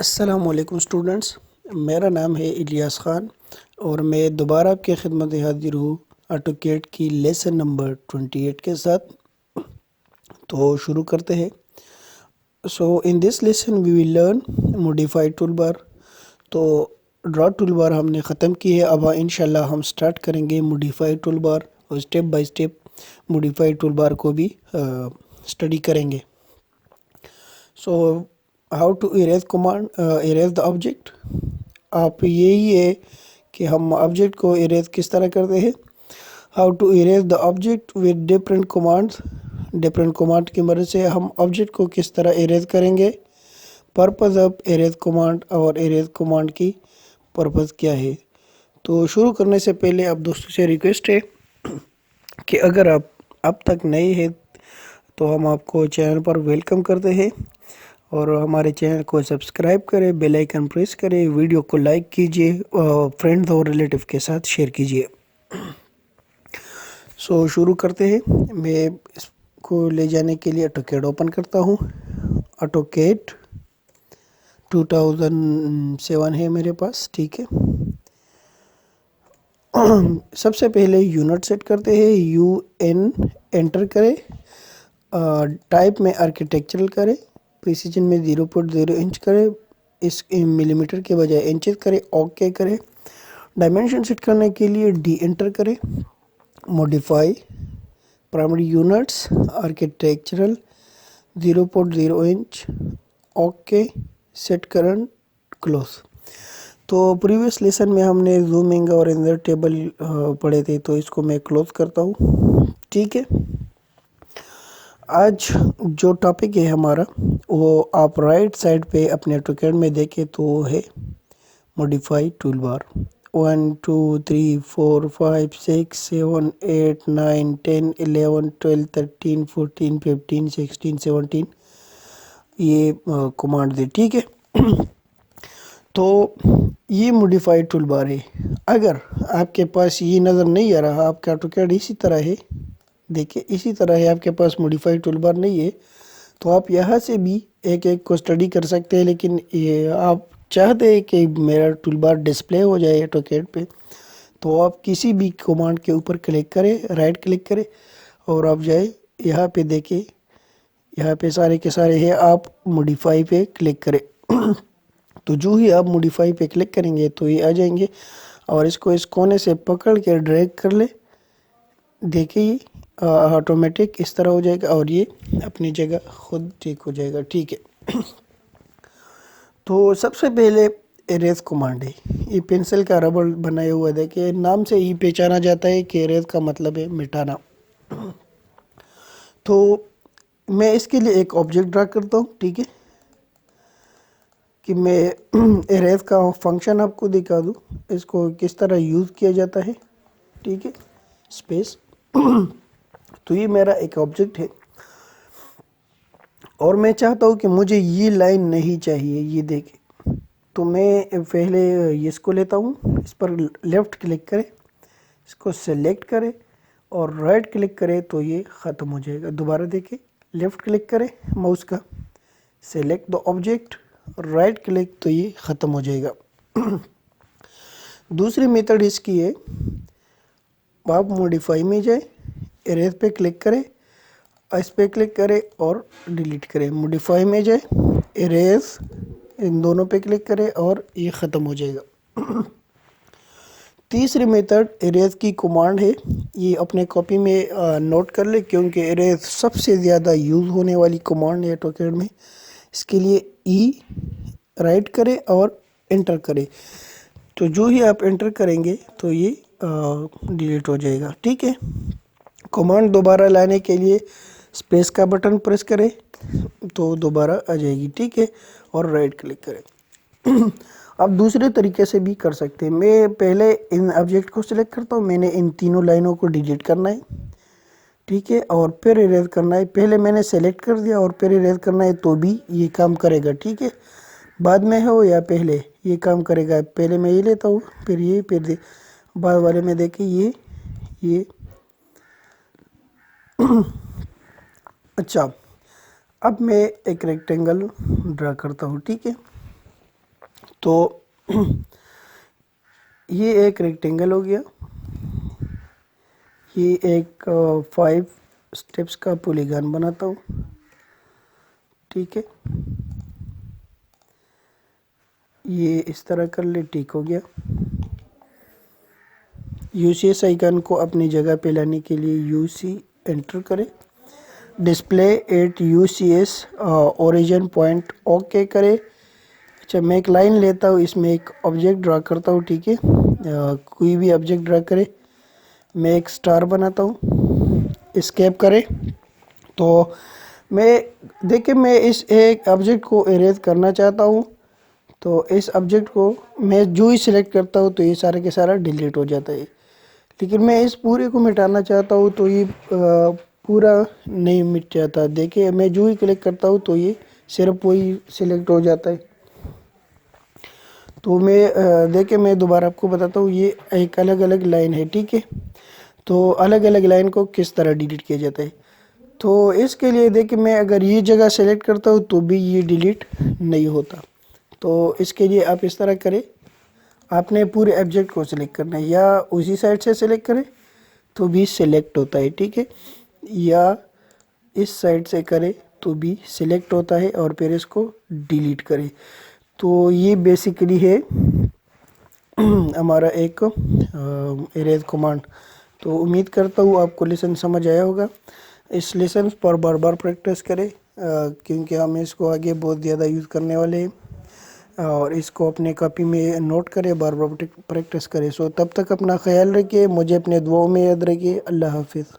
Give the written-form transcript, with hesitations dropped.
السلام علیکم اسٹوڈنٹس، میرا نام ہے الیاس خان اور میں دوبارہ آپ کی خدمت حاضر ہوں آٹوکیڈ کی لیسن نمبر 28 کے ساتھ۔ تو شروع کرتے ہیں۔ So in this lesson we will learn modify tool bar. تو ڈرا ٹول بار ہم نے ختم کی ہے، اب انشاءاللہ ہم سٹارٹ کریں گے موڈیفائی ٹول بار اور step by step modify tool bar کو بھی سٹڈی کریں گے۔ So how to erase command erase the object. آپ یہی ہے کہ ہم آبجیکٹ کو اریز کس طرح کرتے ہیں۔ How to erase the object with different commands. Different command کی مدد سے ہم آبجیکٹ کو کس طرح اریز کریں گے۔ پرپز آف اریز کمانڈ اور اریز کمانڈ کی پرپز کیا ہے۔ تو شروع کرنے سے پہلے آپ دوستوں سے ریکویسٹ ہے کہ اگر آپ اب تک نئے ہیں تو ہم آپ کو چینل پر ویلکم کرتے ہیں اور ہمارے چینل کو سبسکرائب کریں، بیل آئیکن پریس کریں، ویڈیو کو لائک کیجئے اور فرینڈز اور ریلیٹیو کے ساتھ شیئر کیجئے۔ سو شروع کرتے ہیں۔ میں اس کو لے جانے کے لیے آٹوکیڈ اوپن کرتا ہوں۔ آٹوکیڈ 2007 ہے میرے پاس، ٹھیک ہے۔ سب سے پہلے یونٹ سیٹ کرتے ہیں، UN انٹر کریں، ٹائپ میں آرکیٹیکچرل کریں، پریسیجن میں 0.0 انچ کریں، اس ملی میٹر کے بجائے انچز کریں، اوکے کریں۔ ڈائمینشن سیٹ کرنے کے لیے D انٹر کریں، modify primary units architectural 0.0 inch, okay set current close. تو پریویس لیسن میں ہم نے زومنگ اور انسر ٹیبل پڑھے تھے، تو اس کو میں کلوز کرتا ہوں، ٹھیک ہے۔ آج جو ٹاپک ہے ہمارا وہ آپ رائٹ سائڈ پہ اپنے آٹوکیڈ میں دیکھیں تو ہے موڈیفائی ٹول بار۔ 1 2 3 4 5 6 7 8 9 10 11 12 13 14 15 16 17 یہ کمانڈ دے، ٹھیک ہے۔ تو یہ موڈیفائی ٹول بار ہے۔ اگر آپ کے پاس یہ نظر نہیں آ رہا، آپ کا آٹوکیڈ اسی طرح ہے، دیکھیں اسی طرح ہے، آپ کے پاس موڈیفائی ٹول بار نہیں ہے تو آپ یہاں سے بھی ایک ایک کو سٹڈی کر سکتے ہیں، لیکن یہ آپ چاہتے ہیں کہ میرا ٹول بار ڈسپلے ہو جائے آٹوکیڈ پہ، تو آپ کسی بھی کمانڈ کے اوپر کلک کریں، رائٹ کلک کریں اور آپ جائیں یہاں پہ، دیکھیں یہاں پہ سارے کے سارے ہیں، آپ موڈیفائی پہ کلک کریں۔ تو جو ہی آپ موڈیفائی پہ کلک کریں گے تو یہ آ جائیں گے اور اس کو اس کونے سے پکڑ کے ڈریگ کر لیں، دیکھیں یہ آٹومیٹک اس طرح ہو جائے گا اور یہ اپنی جگہ خود ٹھیک ہو جائے گا، ٹھیک ہے۔ تو سب سے پہلے اریز کمانڈ ہے، یہ پینسل کا ربڑ بنایا ہوا ہے، دیکھیں نام سے ہی پہچانا جاتا ہے کہ اریز کا مطلب ہے مٹانا۔ تو میں اس کے لیے ایک آبجیکٹ ڈرا کرتا ہوں، ٹھیک ہے، کہ میں اریز کا فنکشن آپ کو دکھا دوں، اس کو کس طرح یوز کیا جاتا ہے، ٹھیک ہے۔ اسپیس تو یہ میرا ایک آبجیکٹ ہے اور میں چاہتا ہوں کہ مجھے یہ لائن نہیں چاہیے، یہ دیکھیں، تو میں پہلے اس کو لیتا ہوں، اس پر لیفٹ کلک کریں، اس کو سلیکٹ کریں اور رائٹ کلک کریں تو یہ ختم ہو جائے گا۔ دوبارہ دیکھیں، لیفٹ کلک کریں ماؤس کا، select the object, right click تو یہ ختم ہو جائے گا۔ دوسری میتھڈ اس کی ہے، آپ موڈیفائی میں جائیں، اریز پہ کلک کریں، اس پہ کلک کریں اور ڈیلیٹ کریں، موڈیفائی میں جائیں، اریز ان دونوں پہ کلک کریں اور یہ ختم ہو جائے گا۔ تیسری میتھڈ اریز کی کمانڈ ہے، یہ اپنے کاپی میں نوٹ کر لیں کیونکہ اریز سب سے زیادہ یوز ہونے والی کمانڈ ہے آٹوکیڈ میں۔ اس کے لیے رائٹ کریں اور انٹر کریں، تو جو ہی آپ انٹر کریں گے تو یہ ڈیلیٹ ہو جائے گا، ٹھیک ہے۔ کمانڈ دوبارہ لانے کے لیے اسپیس کا بٹن پریس کریں تو دوبارہ آ جائے گی، ٹھیک ہے، اور رائٹ کلک کریں۔ آپ دوسرے طریقے سے بھی کر سکتے ہیں، میں پہلے ان آبجیکٹ کو سلیکٹ کرتا ہوں، میں نے ان تینوں لائنوں کو ڈیلیٹ کرنا ہے، ٹھیک ہے، اور پھر اریز کرنا ہے۔ پہلے میں نے سلیکٹ کر دیا اور پھر اریز کرنا ہے تو بھی یہ کام کرے گا، ٹھیک ہے، بعد میں ہو یا پہلے یہ کام کرے گا۔ پہلے میں یہ لیتا ہوں، پھر یہ، پھر بعد والے میں دیکھیں یہ اچھا، اب میں ایک ریکٹینگل ڈرا کرتا ہوں، ٹھیک ہے۔ تو یہ ایک ریکٹینگل ہو گیا، یہ ایک 5 سٹیپس کا پولیگن بناتا ہوں، ٹھیک ہے، یہ اس طرح کر لے، ٹھیک ہو گیا۔ یو سی ایس آئیکن کو اپنی جگہ پہ لانے کے لیے یو سی انٹر کرے، display at U C S origin point okay کرے۔ اچھا، میں ایک لائن لیتا ہوں، اس میں ایک آبجیکٹ ڈرا کرتا ہوں، ٹھیک ہے، کوئی بھی آبجیکٹ ڈرا کرے، میں ایک سٹار بناتا ہوں، اسکیپ کرے۔ تو دیکھیں میں اس ایک آبجیکٹ کو اریز کرنا چاہتا ہوں، تو اس آبجیکٹ کو میں جو ہی سلیکٹ کرتا ہوں تو یہ سارا کے سارا ڈیلیٹ ہو جاتا ہے، لیکن میں اس پورے کو مٹانا چاہتا ہوں تو یہ پورا نہیں مٹ جاتا۔ دیکھیں میں جو ہی کلک کرتا ہوں تو یہ صرف وہی سلیکٹ ہو جاتا ہے۔ تو دیکھیں میں دوبارہ آپ کو بتاتا ہوں، یہ ایک الگ الگ لائن ہے، ٹھیک ہے، تو الگ الگ لائن کو کس طرح ڈیلیٹ کیا جاتا ہے۔ تو اس کے لیے دیکھیں میں اگر یہ جگہ سلیکٹ کرتا ہوں تو بھی یہ ڈیلیٹ نہیں ہوتا۔ تو اس کے لیے آپ اس طرح کریں، آپ نے پورے آبجیکٹ کو سلیکٹ کرنا ہے، یا اسی سائڈ سے سلیکٹ کریں تو بھی سلیکٹ ہوتا ہے، ٹھیک ہے، یا اس سائڈ سے کریں تو بھی سلیکٹ ہوتا ہے، اور پھر اس کو ڈیلیٹ کریں۔ تو یہ بیسیکلی ہے ہمارا ایک اریز کمانڈ۔ تو امید کرتا ہوں آپ کو لیسن سمجھ آیا ہوگا۔ اس لیسن پر بار بار پریکٹس کریں، کیونکہ ہم اس کو آگے بہت زیادہ یوز کرنے والے ہیں، اور اس کو اپنے کاپی میں نوٹ کریں، بار بار پریکٹس کریں۔ تب تک اپنا خیال رکھیے، مجھے اپنے دعاؤں میں یاد رکھیے۔ اللہ حافظ۔